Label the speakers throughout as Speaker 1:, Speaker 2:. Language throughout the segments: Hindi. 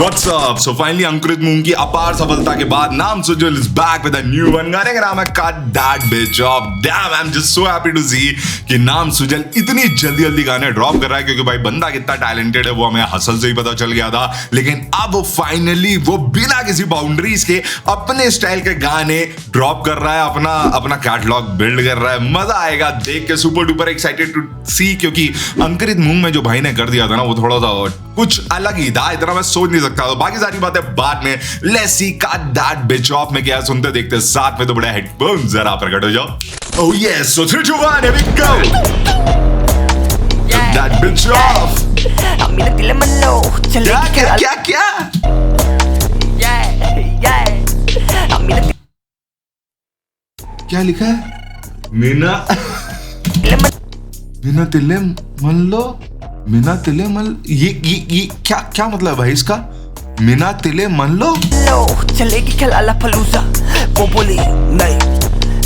Speaker 1: What's up? So finally अंकुरित मूंग की अपार सफलता के बाद नाम Sujal is back with a new one. गाने का नाम है Cut That Bitch Off. Damn, I'm just so happy to see कि नाम सुजल इतनी जल्दी गाने ड्रॉप कर रहा है, क्योंकि भाई बंदा कितना टैलेंटेड है वो हमें हसल से ही पता चल गया था। लेकिन अब फाइनली वो बिना किसी बाउंड्रीज के अपने स्टाइल के गाने ड्रॉप कर रहा है, अपना कैटलॉग बिल्ड कर रहा है। मजा आएगा देख के, सुपर डुपर एक्साइटेड टू सी, क्योंकि अंकुरित मूंग में जो भाई ने कर दिया था ना वो थोड़ा सा कुछ अलग ही था, इतना मैं सोच नहीं सकता। तो बाकी सारी बातें बाद में। Let's see cut that beach of में क्या सुनते देखते साथ में, तो बड़ा हेडफोन जरा प्रकट हो जाओ। Oh yes, so 3 2 1 here we go. Cut that bitch off. क्या क्या लिखा है? मीना तिले मन लो, मीना तिले मन, ये क्या मतलब है भाई इसका? मीना तिले मन लो
Speaker 2: चलेगी खलाला फलूजा, वो बोली नहीं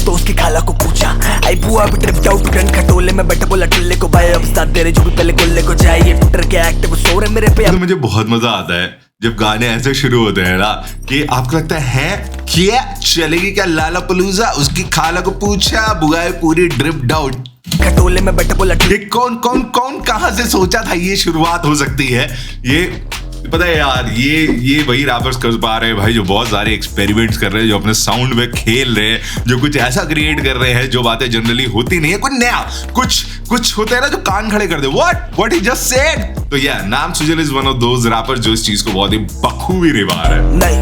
Speaker 2: तो उसकी खाला को पूछा। आई बुआ भी ट्रिप जाओ टूटन खटोले में बैठा, बोला टुल्ले को भाई अब साथ दे रहे जो भी पहले गुल्ले को जाए। ये ट्विटर के एक्टिव सो रहे मेरे पे।
Speaker 1: तो मुझे बहुत मजा आता है जब गाने ऐसे शुरू होते हैं ना कि आपको लगता है क्या चलेगी क्या लाला पलूजा, उसकी खाला को पूछा, बुआ पूरी ड्रिप डाउन
Speaker 2: खटोले में बैठा, बोला
Speaker 1: कौन कहां से सोचा था ये शुरुआत हो सकती है। ये पता है यार, ये वही रैपर्स कर पा रहे हैं भाई जो बहुत सारे एक्सपेरिमेंट्स कर रहे हैं, जो अपने साउंड में खेल रहे हैं, जो कुछ ऐसा क्रिएट कर रहे हैं जो बातें जनरली होती नहीं है, कुछ नया, कुछ होता है ना जो कान खड़े कर दे। What he just said. तो या नाम Sujal is one of those rappers जो इस चीज को बहुत ही बखूबी निभा रहे हैं।
Speaker 2: नहीं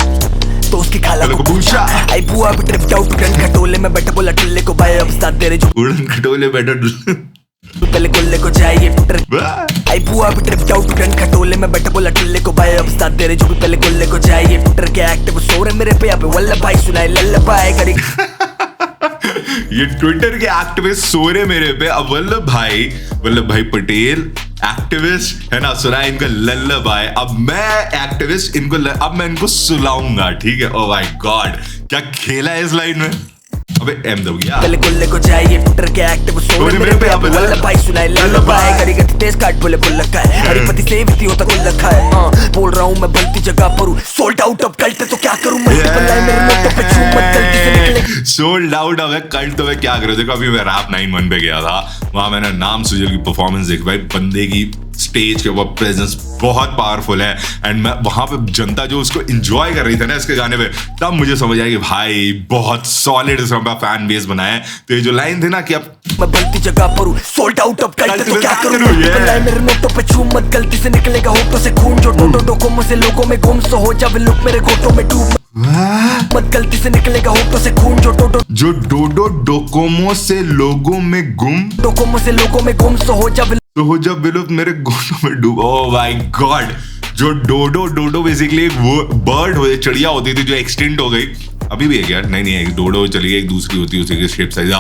Speaker 2: तो उसकी खाला को पूछा। आई बुआ भी ट्रिप जाओ टूटन खटोले में बैठा, बोला टुल्ले को भाई अब साथ दे रहे जो
Speaker 1: उड़न खटोले बैठा
Speaker 2: पहले गुल्ले को जाए। ये ट्विटर आई बुआ भी ट्रिप जाओ टूटन खटोले में बैठा, बोला टुल्ले को भाई अब साथ दे रहे जो भी पहले गुल्ले को जाए। ये ट्विटर के एक्टिव सो रहे मेरे पे, यहाँ पे वल्लभ भाई सुनाए लल्लभाई करी।
Speaker 1: ये ट्विटर के एक्टिविस्ट सो रहे मेरे पे, अब वल्लभ भाई पटेल एक्टिविस्ट है ना, सुनाए इनको लल्लभाई। अब मैं एक्टिविस्ट अब मैं इनको सुलाऊंगा, ठीक है। ओह माय गॉड, क्या खेला है इस लाइन में। अबे एम दो गया
Speaker 2: पहले गुल्ले को जाए। ये ट्विटर के एक्टिव सो रहे मेरे पे, अब वल्लभ भाई सुनाए लल्लभाई करी गति तेज काट बोले बुल लखा है। हरिपति से विधि होता कुल लखा है। बोल रहा हूँ मैं बनती जगह पर हूँ, सोल्ड आउट अब कल्ट तो क्या करूँ मैं, मेरे नोटों पे छू मत गलती से निकले।
Speaker 1: सोल्ड आउट अब कल्ट तो मैं क्या करूँ। देखो अभी मैं रैप 9-1 पे गया था, वहां मैंने नाम सुजल की परफॉर्मेंस देखी भाई। बंदे की स्टेज के ऊपर प्रेजेंस बहुत पावरफुल है, एंड मैं वहां पे जनता जो उसको एंजॉय कर रही थी ना इसके गाने पे, तब मुझे समझ आया कि भाई बहुत सॉलिड इसका फैन बेस बनाया है। तो ये जो लाइन थी ना कि अब
Speaker 2: मैं बनती जगह पर हूँ, सोल्ड आउट अब कल्ट तो क्या करूँ, मेरे नोटों पे छू मत गलती से निकलेगा होठों से खून, जो डोकोमो से लोगों में गुम सो हो जावे लुक मेरे घोटों में डूब मत गलती से निकलेगा होठों से खून, जो डोकोमो से लोगों में गुम सो हो जावे
Speaker 1: हो जब विलुप्त मेरे घोटों में डूब। ओह माय गॉड, जो डोडो बेसिकली एक वो बर्ड हो, चिड़िया होती थी जो एक्सटिंक्ट हो गई, अभी भी है क्या? नहीं डोडो चली गई, एक दूसरी होती है उसी के शेप साइज।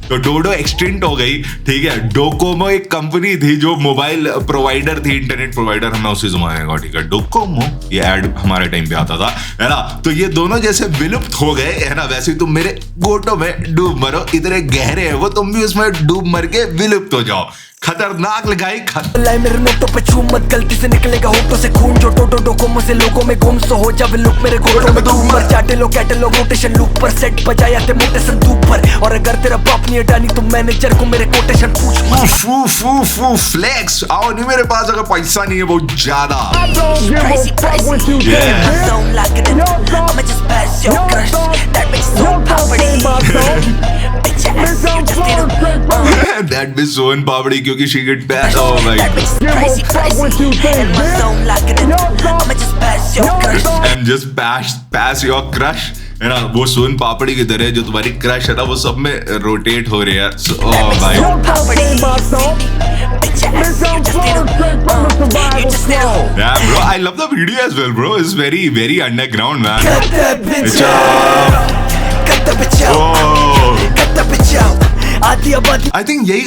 Speaker 1: तो डोडो एक्सटिंक्ट हो गई, ठीक है। डोकोमो एक कंपनी थी जो मोबाइल प्रोवाइडर थी, इंटरनेट प्रोवाइडर, हमने उसी जमाने का, ठीक है। डोकोमो ये ऐड हमारे टाइम पे आता था, है ना। तो ये दोनों जैसे विलुप्त हो गए, है ना, वैसे तुम मेरे घोटों में डूब मरो, इतने गहरे है वो, तुम भी उसमें डूब मर के विलुप्त हो जाओ। खतरनाक लगाई
Speaker 2: मेरे नोटों पे छू मत गलती से निकलेगा होठों से खून, जो डोकोमो से लोगों में गुम सो हो जावे लुक मेरे घोटों में डूब मर। चाटे लो कैटलॉग रोटेशन लूप पर सेट बजाया थे मोटे संदूक पर, और अगर तेरा बाप नहीं हटानी तो मैनेजर को मेरे कोटेशन पूछ।
Speaker 1: फ्लेक्स आओ नहीं मेरे पास अगर पैसा नहीं है बहुत ज्यादा। That be so in poverty क्योंकि she get passed. Oh my God. And just pass your crush. है ना, वो सोन पापड़ी की तरह जो तुम्हारी क्रश है ना वो सब में रोटेट हो रही है। Oh my God. Yeah, bro, I love the video as well, bro. It's very underground, man. I think यही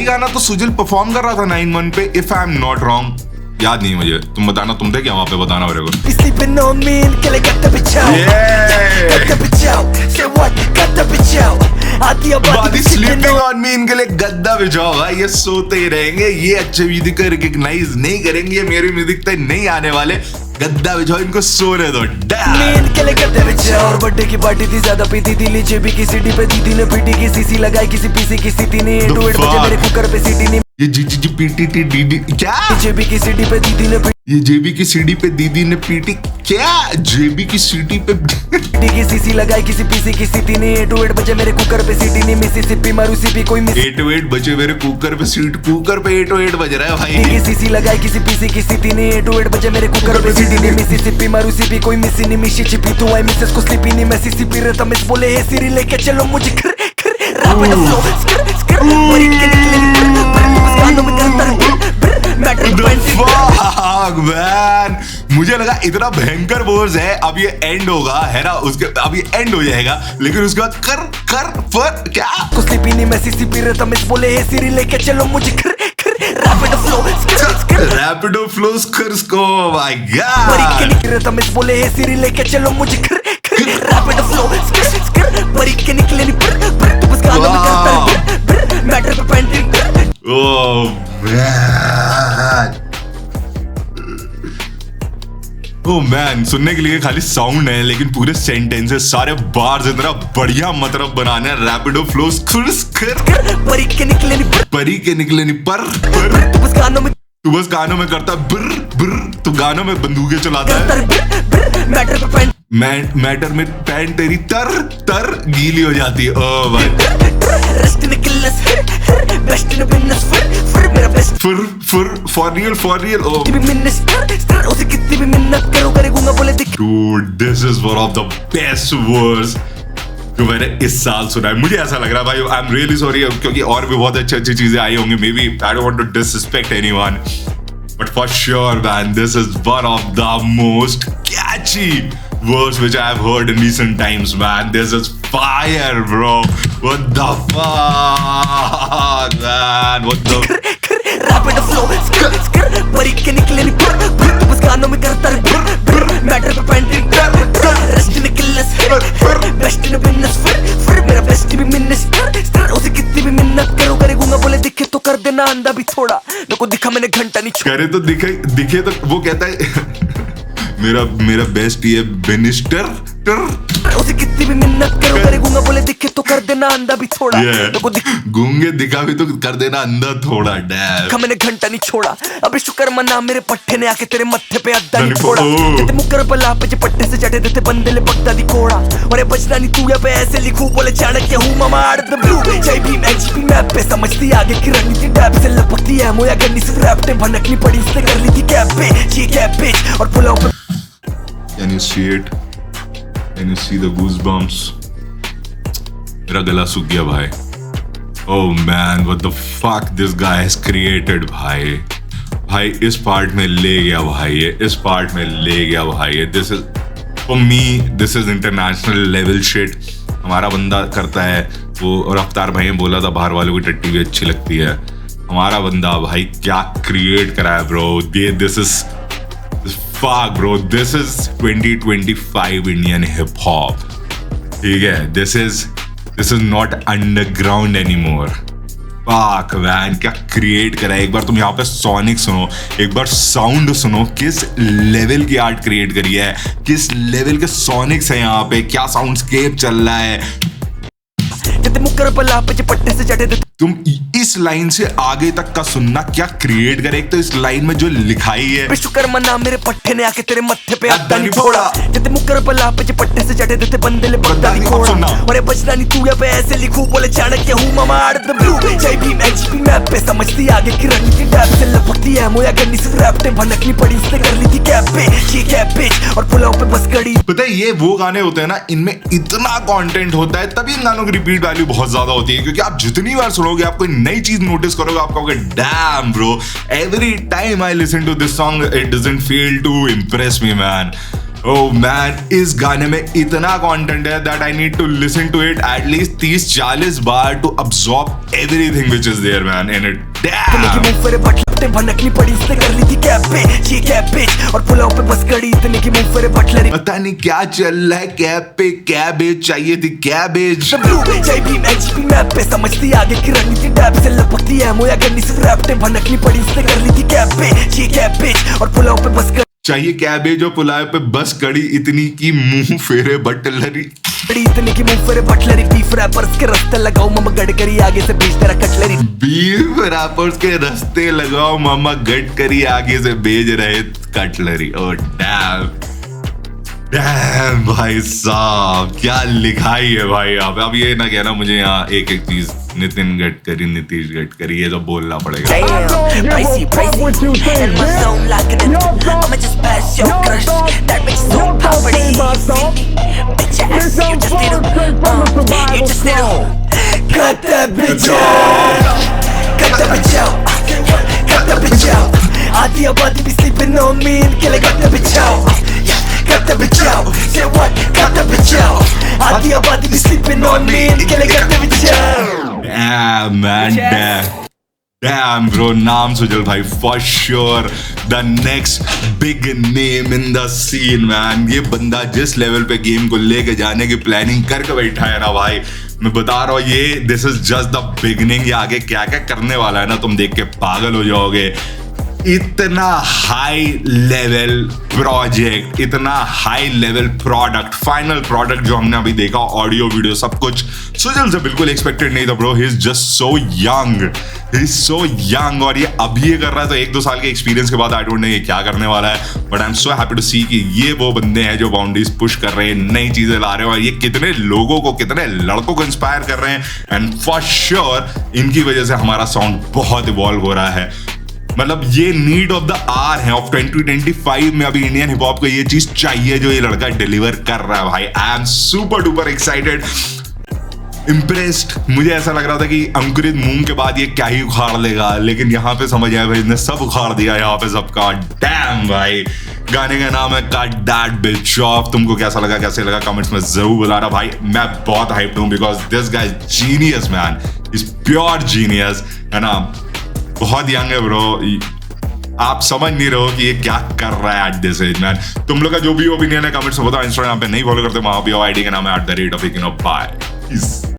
Speaker 1: गाना तो सुजल परफॉर्म कर रहा था 9-1 पे, if I'm not wrong. याद नहीं मुझे, तुम बताना, तुम थे क्या वहाँ पे, बताना मेरे को। स्लीपिंग ऑन मी, इनके लिए गद्दा बिछाओ भाई, ये सोते ही रहेंगे, ये अच्छे म्यूजिक को रिकॉग्नाइज नहीं करेंगे, मेरे म्यूजिक तक नहीं आने वाले। गद्दा बिछाओ, इनको सोने दो।
Speaker 2: नींद के लिए गद्दे बिछा और बर्थडे की पार्टी थी, ज्यादा पीती थी, ली जेबी की सीटी पे दीदी ने पीटी की सीसी लगाई, किसी पीसी की सीटी ने 8 बजे मेरे कुकर पे सीटी नहीं,
Speaker 1: ये जी पीटी टी डी क्या,
Speaker 2: जेबी की सीटी पे दीदी ने
Speaker 1: ये जेबी की सीडी पे दीदी ने पीटी क्या, जेबी की सीटी पे
Speaker 2: की सीसी लगाई, किसी पीसी की सीटी ने 8 बजे मेरे कुकर पे सीटी नहीं, मिसिसिपी मारू सीपी कोई मिस
Speaker 1: 8 बजे मेरे कुकर पे सीट, कुकर पे 8 बज रहा है भाई।
Speaker 2: की सीसी लगाई, किसी पीसी की सीटी ने 8 बजे मेरे कुकर पे सीटी नहीं, मिसिसिपी मारू सीपी कोई मिसी नहीं, मिशी छिपी तू आई मिसेस को स्लीपी नहीं, मैं सीसीपी रहता मिस बोले हे सीरी लेके चलो मुझे घर घर रैपिड फ्लो स्कर स्कर मरी के निकले बस गानों में करता मैटर
Speaker 1: मैन, मुझे लगा इतना भयंकर बोर्स है, अब ये एंड होगा है ना, उसके अब ये एंड हो जाएगा, लेकिन उसके बाद कर कर पर क्या
Speaker 2: कुछ स्लीपी नहीं, मैं सीसीपी रहता मिस बोले हे सीरी लेके चलो मुझे घर घर रैपिड फ्लो स्कर स्कर
Speaker 1: रैपिडो फ्लो स्कर स्को, माय
Speaker 2: मरी
Speaker 1: गॉड।
Speaker 2: के निकले रहता मिस बोले हे सीरी लेके चलो मुझे घर घर रैपिड फ्लो स्कर स्कर मरी के निकले नहीं पर तू बस गानों में करता मैटर पे painting.
Speaker 1: Oh man, oh man, सुनने के लिए खाली साउंड है, लेकिन पूरे सेंटेंसेस सारे बार्स इतना बढ़िया मतलब बनाने हैं। रैपिडो फ्लो
Speaker 2: परी के निकले नहीं
Speaker 1: परी के निकले नहीं पर
Speaker 2: तू बस गानों में
Speaker 1: करता बिर बिर, तू गानों में बंदूकें चलाता है,
Speaker 2: मैटर पे पेंट
Speaker 1: मैटर में पैंट तेरी तर तर गीली हो जाती है। ओह भाई,
Speaker 2: rest Nicholas best in business फिर मेरा बेस्ट
Speaker 1: फॉर रियल ओह
Speaker 2: भी मिनिस्टर उसे कितनी भी मिन्नत करो करेगा बोले दिख
Speaker 1: dude, this is one of the best words जो मैंने इस साल सुना है। मुझे ऐसा लग रहा है भाई, आई एम रियली सॉरी, क्योंकि और भी बहुत अच्छी चीजें आई होंगी, maybe I don't want to disrespect anyone, but for sure man, this is one of the most catchy words which I have heard in recent times, man. This is fire, bro. What the fuck, man? What the
Speaker 2: rapid flow स्कर परी के निकले नहीं पर तू बस गानों में करता है मैटर पे painting rest Nicholas best in business फिर मेरा बेस्ट भी मिनिस्टर उसे कितनी भी मिन्नत करो करेगा बोले दिखे तो कर देना अंधा भी थोड़ा देखो दिखा मैंने घंटा नहीं
Speaker 1: करे तो दिखे तो वो कहता है मेरा बेस्ट ये मिनिस्टर
Speaker 2: उसे कितनी भी मिन्नत करो करेगा बोले दिखे तो कर देना अंधा भी थोड़ा देखो
Speaker 1: गूंगे दिखा भी तो कर देना अंधा थोड़ा। डैम,
Speaker 2: मैंने घंटा नहीं छोड़ा, अबे शुक्र मना मेरे पट्टे ने आके तेरे मत्थे पे अद्दा नहीं फोड़ा, कहते मुकर बला पे जो पट्टे से चढ़े देते बंदे ले बगदा दी कोड़ा, और ये बचना नहीं तू या पे ऐसे लिखूं बोले चाणक्य हूँ मामा आर्ट द ब्लू जय भीम एचपी मैप पे समझती आगे की रणनीति टैब से लपकती है मोया गन्नी से रैप ने भनकनी पड़ी इसने कर ली थी कैप पे ये कैप पे और पुलाव पे।
Speaker 1: Can you see it? Can you see the goosebumps? मेरा गला सूख गया भाई। Oh man, what the fuck this guy has created भाई इस पार्ट में ले गया भाई, ये इस पार्ट में ले गया भाई, ये this is for me this is international level shit। हमारा बंदा करता है वो, और अफ्तार भाई ने बोला था बाहर वालों की टट्टी भी अच्छी लगती है, हमारा बंदा भाई क्या क्रिएट करा है bro. this is fuck bro, this is 2025 Indian hip hop, ठीक है, this is not underground anymore। fuck man, क्या क्रिएट करा है। एक बार तुम यहाँ पे सोनिक सुनो, एक बार साउंड सुनो, किस लेवल की आर्ट क्रिएट करी है, किस लेवल के सोनिक्स है यहाँ पे, क्या साउंडस्केप चल रहा है।
Speaker 2: मुकर बला पे जो पट्टे से चढ़े देते
Speaker 1: तुम इस लाइन से आगे तक का सुनना क्या क्रिएट करे। एक तो इस लाइन में जो लिखाई है,
Speaker 2: शुक्र मना मेरे पट्टे ने आके तेरे मत्थे पे अद्दा नहीं फोड़ा, जते मुकर बला पे जो पट्टे से चढ़े देते बंदे ले बगदा नहीं कोड़ा, और ये बचना नहीं तू या पे ऐसे लिखूं बोले चाणक्य हूँ मामा आर्ट द ब्लू जय भीम एचपी मैप पे समझती आगे की रणनीति टैब से लपकती है मोया गन्नी से रैप ने भनकनी पड़ी इसने कर ली थी कैप पे ये कैप पे और पुलाव पे बस गड़ी।
Speaker 1: पता है ये वो गाने होते हैं ना, इनमें इतना कंटेंट होता है तभी इन गानों की रिपीट वैल्यू बहुत ज्यादा होती है, क्योंकि आप जितनी बार सुनोगे आप कोई नई चीज नोटिस करोगे, आप कहोगे damn bro, every time I listen to this song it doesn't fail to impress me man. Oh man, इस गाने में इतना कंटेंट है that I need to listen to it at least 30-40 बार to absorb everything which is there man in it. Damn,
Speaker 2: भनकनी पड़ी इसने कर ली थी कैप पे ये कैप पे और पुलाव पे बस गड़ी इतने की मुंह बटलरी,
Speaker 1: पता नहीं क्या चल रहा है, कैप पे कैबेज चाहिए थी, कैबेज।
Speaker 2: जय भीम एचपी मैप पे समझती आगे की रणनीति टैब से लपकती है मोया गन्नी से रैप ने भनकनी पड़ी इसने कर ली थी कैप पे ये कैप पे और पुलाव पे बस
Speaker 1: चाहिए कैबेज और पुलाव पे बस कड़ी इतनी की मुंह फेरे बटलरी।
Speaker 2: बड़ी इतनी की मुंह फेरे बटलरी। बीफ रैपर्स के रास्ते लगाओ मामा गडकरी आगे से भेज तेरा कटलरी।
Speaker 1: बीफ रैपर्स के रास्ते लगाओ मामा गडकरी आगे से भेज रहे कटलरी। ओ डैम डैम भाई साहब क्या लिखाई है भाई यहाँ पे। अब ये ना कहना मुझे यहाँ एक एक चीज नितिन गडकरी नीतीश गडकरी ये तो बोलना पड़ेगा।
Speaker 2: आधी आबादी भी sleeping on me इनके लिए got the bitch out, got the bitch out, say what, got the bitch out, आधी आबादी भी sleeping on me इनके लिए got the bitch out.
Speaker 1: Damn man, damn bro, नाम सुजल भाई for sure the next big name in the scene man। ये बंदा जिस लेवल पे गेम को लेके जाने की प्लानिंग करके बैठा है ना भाई, मैं बता रहा हूँ ये this is just the beginning. ये आगे क्या क्या करने वाला है ना तुम देख के पागल हो जाओगे। इतना हाई लेवल प्रोजेक्ट, इतना high level product, final product जो हमने अभी देखा, ऑडियो वीडियो सब कुछ सुजल से बिल्कुल एक्सपेक्टेड नहीं था bro. He is just so young, he is so young और ये अभी ये कर रहा है तो 1-2 साल के एक्सपीरियंस के बाद आई डोंट नो ये क्या करने वाला है। But I am so happy to see कि ये वो बंदे हैं जो बाउंड्रीज पुश कर रहे हैं, नई चीजें ला रहे हैं और ये कितने लोगों को, कितने लड़कों को इंस्पायर कर रहे हैं। एंड फॉर श्योर इनकी वजह से हमारा साउंड बहुत इवॉल्व हो रहा है। मतलब ये नीड ऑफ द आर है ऑफ 2025 में। अभी इंडियन हिप हॉप को ये चीज चाहिए जो ये लड़का डिलीवर कर रहा है भाई। I am super duper excited, impressed. मुझे ऐसा लग रहा था कि अंकुरित मूंग के बाद ये क्या ही उखाड़ लेगा, लेकिन यहाँ पे समझ आया भाई इसने सब उखाड़ दिया यहाँ पे सबका। डैम भाई। गाने का नाम है कट दैट बिच ऑफ। तुमको कैसा लगा, कैसे लगा कमेंट्स में जरूर बताना भाई। मैं बहुत हाइप्ड हूँ because this guy is genius man, is pure genius है ना। बहुत यंग है ब्रो, आप समझ नहीं रहे हो कि ये क्या कर रहा है एट दिस एज मैन। तुम लोग का जो भी ओपिनियन है कमेंट्स में बताओ। इंस्टाग्राम पे नहीं फॉलो करते वहां पे आईडी का नाम है @of